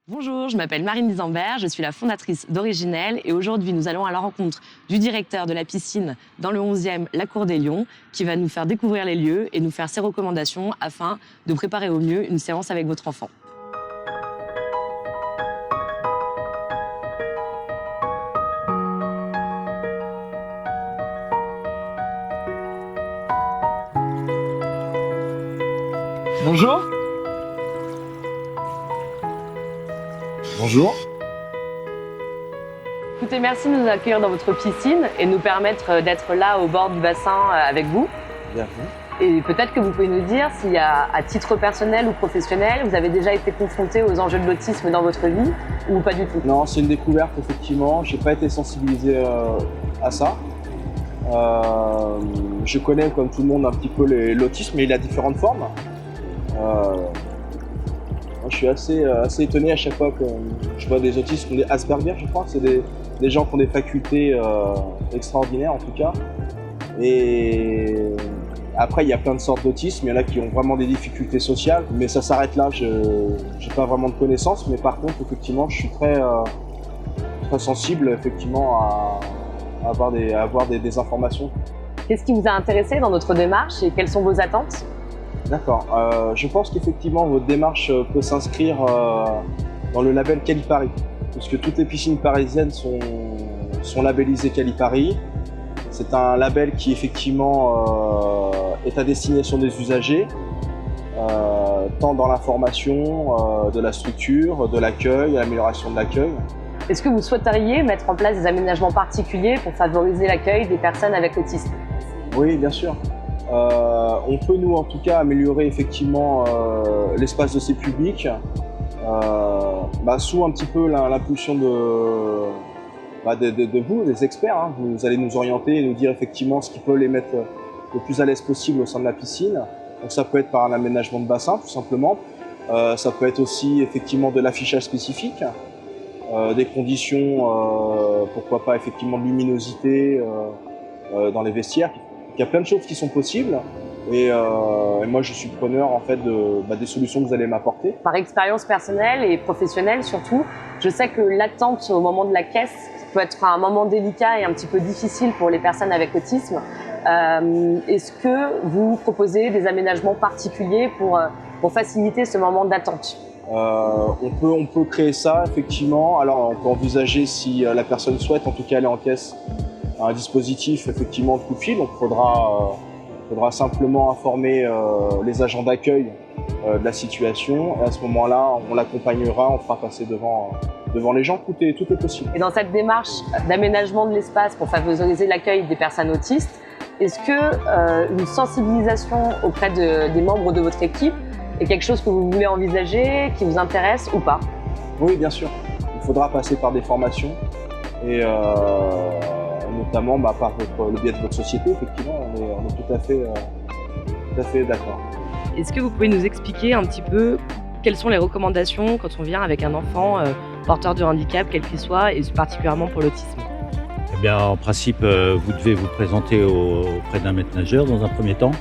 Bonjour, je m'appelle Marine Lisambert, je suis la fondatrice d'Originel et aujourd'hui nous allons à la rencontre du directeur de la piscine dans le 11e, la Cour des Lions, qui va nous faire découvrir les lieux et nous faire ses recommandations afin de préparer au mieux une séance avec votre enfant. Bonjour. Bonjour. Écoutez, merci de nous accueillir dans votre piscine et nous permettre d'être là au bord du bassin avec vous. Bienvenue. Et peut-être que vous pouvez nous dire si à titre personnel ou professionnel, vous avez déjà été confronté aux enjeux de l'autisme dans votre vie ou pas du tout? Non, c'est une découverte effectivement. J'ai pas été sensibilisé à ça. Je connais comme tout le monde un petit peu l'autisme, mais il a différentes formes. Moi, je suis assez étonné à chaque fois que je vois des autistes, des Asperger, je crois. C'est des gens qui ont des facultés extraordinaires en tout cas. Et après, il y a plein de sortes d'autisme. Il y en a qui ont vraiment des difficultés sociales, mais ça s'arrête là. Je n'ai pas vraiment de connaissances, mais par contre, effectivement, je suis très sensible effectivement à avoir des informations. Qu'est-ce qui vous a intéressé dans notre démarche et quelles sont vos attentes? D'accord. Je pense qu'effectivement, votre démarche peut s'inscrire dans le label Calipari, puisque toutes les piscines parisiennes sont labellisées Calipari. C'est un label qui effectivement est à destination des usagers, tant dans l'information de la structure, de l'accueil, l'amélioration de l'accueil. Est-ce que vous souhaiteriez mettre en place des aménagements particuliers pour favoriser l'accueil des personnes avec autisme? Oui, bien sûr. On peut, nous, en tout cas, améliorer effectivement l'espace de ces publics sous un petit peu l'impulsion de vous, des experts. Hein. Vous allez nous orienter et nous dire effectivement ce qui peut les mettre le plus à l'aise possible au sein de la piscine. Donc ça peut être par un aménagement de bassin, tout simplement. Ça peut être aussi effectivement de l'affichage spécifique, des conditions, pourquoi pas effectivement de luminosité dans les vestiaires. Il y a plein de choses qui sont possibles et moi je suis preneur en fait des solutions que vous allez m'apporter. Par expérience personnelle et professionnelle surtout, je sais que l'attente au moment de la caisse peut être un moment délicat et un petit peu difficile pour les personnes avec autisme. Est-ce que vous proposez des aménagements particuliers pour faciliter ce moment d'attente? On peut créer ça effectivement. Alors on peut envisager, si la personne souhaite en tout cas aller en caisse, un dispositif effectivement de coup de fil. Donc faudra simplement informer les agents d'accueil de la situation et à ce moment-là on l'accompagnera, on fera passer devant les gens. Tout est possible. Et dans cette démarche d'aménagement de l'espace pour favoriser l'accueil des personnes autistes, est-ce que une sensibilisation auprès des membres de votre équipe est quelque chose que vous voulez envisager, qui vous intéresse ou pas? Oui, bien sûr. Il faudra passer par des formations et notamment par le biais de votre société, effectivement, on est tout à fait d'accord. Est-ce que vous pouvez nous expliquer un petit peu quelles sont les recommandations quand on vient avec un enfant porteur de handicap, quel qu'il soit, et particulièrement pour l'autisme? Eh bien, en principe, vous devez vous présenter auprès d'un maître nageur dans un premier temps.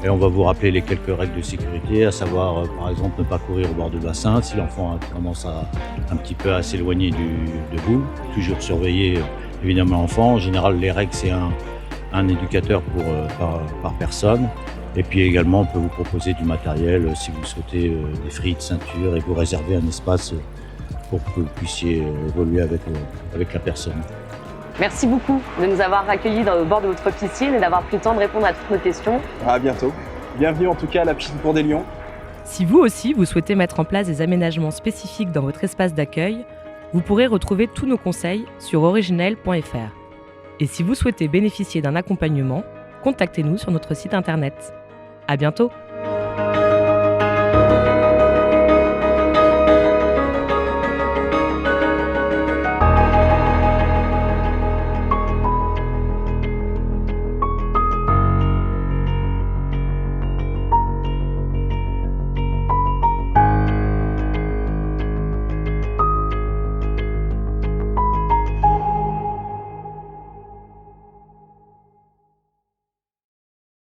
Et on va vous rappeler les quelques règles de sécurité, à savoir, par exemple, ne pas courir au bord du bassin. Si l'enfant a tendance un petit peu à s'éloigner de vous, toujours surveiller évidemment l'enfant. En général, les règles, c'est un éducateur par personne. Et puis également, on peut vous proposer du matériel si vous souhaitez des frites, ceintures, et vous réserver un espace pour que vous puissiez évoluer avec la personne. Merci beaucoup de nous avoir accueillis au bord de votre piscine et d'avoir pris le temps de répondre à toutes nos questions. À bientôt. Bienvenue en tout cas à la piscine Cour des Lions. Si vous aussi, vous souhaitez mettre en place des aménagements spécifiques dans votre espace d'accueil, vous pourrez retrouver tous nos conseils sur originel.fr. Et si vous souhaitez bénéficier d'un accompagnement, contactez-nous sur notre site internet. À bientôt!